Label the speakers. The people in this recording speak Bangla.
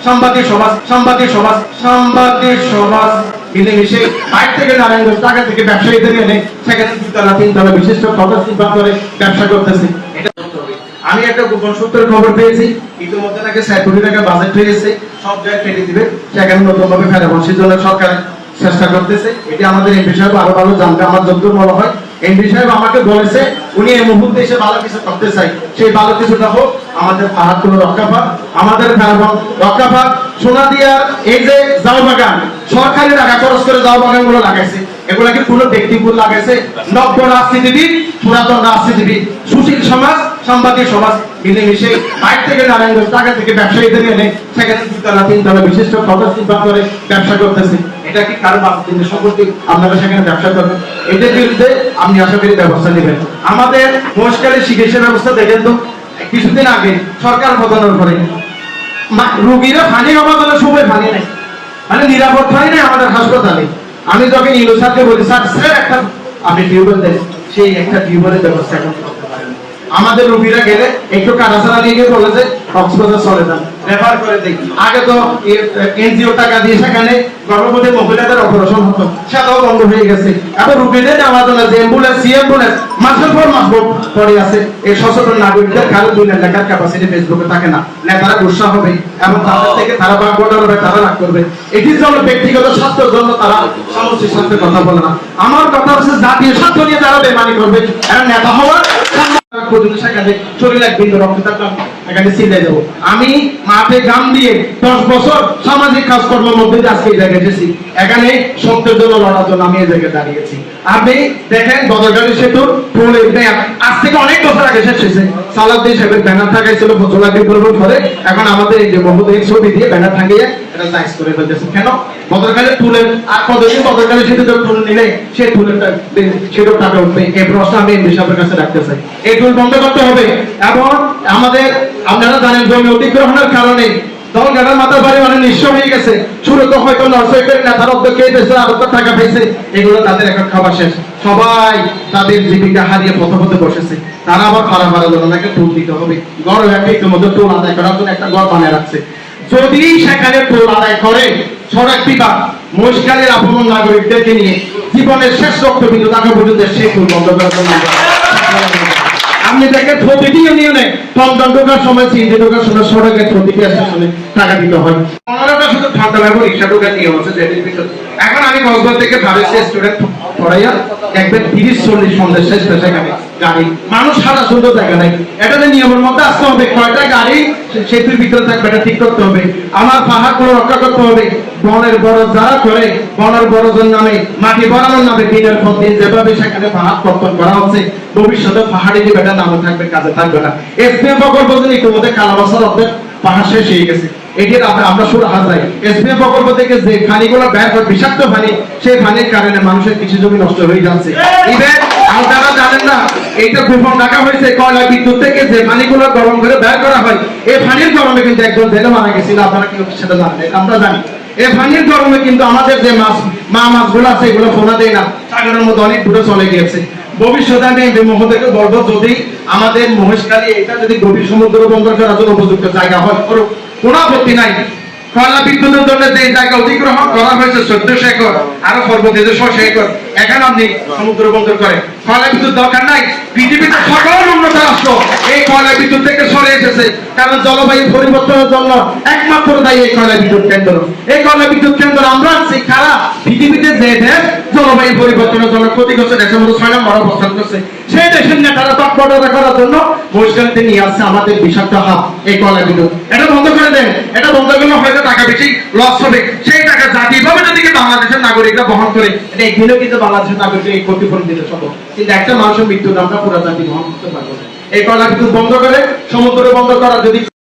Speaker 1: সাংবাদিক সমাজ মিলেমিশে বাইরে থেকে নারায়ণগঞ্জ টাকা থেকে ব্যবসায়ীদের এনে সেখানে 2 তলা 3 তলা বিশিষ্ট কটেজ নির্মাণ করে ব্যবসা করতেছে। এটা আমি একটা গোপন সূত্রের খবর পেয়েছি, ইতিমধ্যে নাকি 60 কোটি টাকা বাজেট হয়েছে, সব জায়গায় কেটে দিবে, সেখানে নতুন ভাবে ফেরাবো জন্য সরকার চেষ্টা করতেছে। এটি আমাদের এমপি সাহেব আরো ভালো জানবে, আমার যতদূর মনে হয়। এমপি সাহেব আমাকে বলেছে উনি এই মুহূর্তে এসে ভালো কিছু করতে চাই, সেই ভালো কিছুটা হোক আমাদের পাহাড়গুলো রক্ষা পাক, আমাদের রক্ষা পাক। সোনাদিয়ার এই যে জাউ বাগান, সরকারি টাকা খরচ করে জাউ বাগান গুলো লাগাইছে, এগুলা কি পুরো ব্যক্তিপুর লাগাইছে? নব্য রাজনীতিবিদ, পুরাতন রাজনীতিবিদ, সুশীল সমাজ, সাংবাদিক সমাজ মিলেমিশে বাইরে থেকে নারায়ণগঞ্জ টাকা থেকে ব্যবসায়ীদের এনে সেখানে 2 তলা 3 তলা বিশিষ্ট কটেজ নির্মাণ করে ব্যবসা করতেছে। এটা কি কারো বাস্তবের সম্পত্তি? আপনারা সেখানে ব্যবসা করবেন, এদের বিরুদ্ধে আপনি আশা করি ব্যবস্থা নেবেন। আমাদের মহেশখালীর চিকিৎসা ব্যবস্থা দেখেন তো, কিছুদিন আগে সরকার বদলের পরে রোগীরা পানি অবদানে সময় পানি নেই, মানে নিরাপদ পানি নেই আমাদের হাসপাতালে। আমি যখন ইউনুসারকে বলি স্যার একটা আপনি টিউবওয়েল দেন, সেই একটা টিউবওয়েলের ব্যবস্থা এখন করতে পারেন। আমাদের রোগীরা গেলে একটু কাটাছাড়া নিয়ে গিয়ে বলে যে কক্সবাজার চলে যান, রেফার করে দেই। আগে তো এনজিও টাকা দিয়ে সেখানে গর্ভবতী মহিলাদের অপারেশন হতো, সেটাও বন্ধ হয়ে গেছে। এখন রোগীদের নেওয়ার জন্য যে অ্যাম্বুলেন্স, সি অ্যাম্বুলেন্স মাসের পর মাস পড়ে আছে। এই সচেতন নাগরিকদের কারো 2 লাখ টাকার ক্যাপাসিটি ফেসবুকে থাকে না, নেতারা গুসা হবে এবং তাদের থেকে তারা বাগবটার হবে, তারা রাগ করবে। এটির জন্য ব্যক্তিগত স্বার্থের জন্য তারা সমষ্টির স্বার্থে কথা বলে না। আমার কথা হচ্ছে জাতীয় স্বার্থ নিয়ে তারা বেমানি করবে, এরা নেতা হওয়ার আমি মাঠে গান দিয়ে 10 বছর সামাজিক কাজকর্মের মধ্যে আজকে এই জায়গায় এসেছি, এখানে সত্যের জন্য লড়ার জন্য আমি এই জায়গায় দাঁড়িয়েছি। আপনি দেখেন বদরগাড়ি সেতু আজ থেকে অনেক বছর আগে শেষ হয়েছে। সালাউদ্দিন সাহেবের ব্যানার থাকাইছিল ফজলাকে পূর্ব করে, এখন আমাদের এই যে বহুদিন ছবি দিয়ে ব্যানার টাঙিয়ে এটা জাইজ করে ফেলতেছে। কেন? বদরগাড়ি টুলের আর কতদিন বদরগাড়ি সেতু টুল নিলে সেই টুলের সেটু টাকা উঠবে, এই প্রশ্ন আমি এমপি সাহেবের কাছে রাখতে চাই। এই টুল বন্ধ করতে হবে। এবং আমাদের আপনারা জানেন জমি অধিগ্রহণের কারণে দলগাড়ার মাথার বাড়ি মানে নিঃস্ব হয়ে গেছে। শুরু তো হয়তো নরসইকের নেতার অধ্যক্ষ পেয়েছে, আরো টাকা পেয়েছে, এগুলো তাদের এখন খাবার শেষ। সবাই তাদের জীবিকা হারিয়ে পথে বসেছে। তারা আবার খারাপ জন্য নাকি টোল দিতে হবে। গড় একটা ইতিমধ্যে টোল আদায় করার জন্য একটা গড় বানিয়ে রাখছে। যদি সেখানে টোল আদায় করে সড়ক বিভাগ মহেশখালীর আপন নাগরিকদেরকে নিয়ে জীবনের শেষ রক্তবিন্দু টাকা পর্যন্ত সেই টোল বন্ধ করার জন্য আপনি দেখেন প্রতিটি ইউনিয়নে টমটম ঢোকার সময়, সিএনজি ঢোকার সময় সড়কের প্রতিটি স্টেশনে টাকা দিতে হয়। 15টা শুধু ঠান্ডা লাগবে রিক্সা ঢোকার নিয়ম আছে যেটির ভিতর। এখন আমি কক্সবাজার থেকে ফারেস্ট স্টুডেন্ট পড়াইয়া দেখবেন 30-40 সন্ধ্যা শেষ সেখানে গাড়ি, মানুষ সারা সুন্দর জায়গা নাই। এটা নিয়মের মধ্যে আসতে হবে, কয়টা গাড়ি সেতুর ভিতরে থাকবে এটা ঠিক করতে হবে। আমার পাহাড়গুলো রক্ষা করতে হবে। বনের বড় যারা করে বনের বড়জন নামে মাটি বরানোর নামে দিনের পর দিন যেভাবে সেখানে পাহাড় কর্তন করা হচ্ছে, ভবিষ্যতে পাহাড়ি যে বেটা নামে থাকবে, কাজে থাকবে না। এসপিএম প্রকল্প যদি ইতিমধ্যে কালাবাসার অর্ধেক পাহাড় শেষ হয়ে গেছে, এটির আমরা শুরু হাজাই এসপিএম প্রকল্প থেকে যে পানিগুলো বের হয় বিষাক্ত পানি, সেই পানির কারণে মানুষের কৃষি জমি নষ্ট হয়ে যাচ্ছে। ইভেন আপনারা জানেন না, এইটা গোপন রাখা হয়েছে, কয়লা বিদ্যুৎ থেকে যে পানিগুলো গরম করে বের করা হয়, এই পানির গরমে কিন্তু একজন জেলে মারা গেছিল। আপনারা কি সেটা জানেন? আমরা জানি এই পানির গরমে কিন্তু আমাদের যে মাছগুলো আছে এগুলো ফোনা দেয় না, সাগরের মধ্যে অনেক দূরে চলে গিয়েছে। ভবিষ্যতে আমি এমপি মহোদয়কে বলবো, যদি আমাদের মহেশখালী এটা যদি গভীর সমুদ্র বন্দর করার জন্য উপযুক্ত জায়গা হয়, কোনো আপত্তি নাই। কয়লা বিদ্যুতের জন্য যে জায়গা অধিগ্রহণ করা হয়েছে 1400 একর, আরো পরবর্তীতে 600 একর, এখানে আপনি সমুদ্র বন্দর করেন। কয়লা বিদ্যুৎ দরকার নাই। পৃথিবীতে সকল উন্নত রাষ্ট্র এই কয়লা বিদ্যুৎ থেকে সরে এসেছে, কারণ জলবায়ু পরিবর্তনের জন্য একমাত্র দায়ী এই কয়লা বিদ্যুৎ কেন্দ্র। এই কয়লা বিদ্যুৎ কেন্দ্র আমরা আনছি খারা পৃথিবীতে যে দেশ জলবায়ু পরিবর্তনের জন্য ক্ষতিগ্রস্ত দেশের মধ্যে 6 নম্বর অবস্থান করছে, সেই দেশের নেতারা তৎপরতা করার জন্য মহেশখালীতে নিয়ে আসছে আমাদের বিষাক্ত হাব এই কয়লা বিদ্যুৎ। এটা বন্ধ করে দেন। এটা বন্ধ করলে হয়তো টাকা বেশি লস হবে, সেই টাকা জাতীয়ভাবে যদি বাংলাদেশের নাগরিকরা বহন করে, এটা একদিনও কিন্তু বাংলাদেশের নাগরিকরা এই ক্ষতিপূরণ দিতে সম্ভব, কিন্তু একটা মানুষের মৃত্যুর আমরা পুরো জাতি বহন করতে পারবো না। এই কয়লা বিদ্যুৎ বন্ধ করে সমুদ্র বন্ধ করা যদি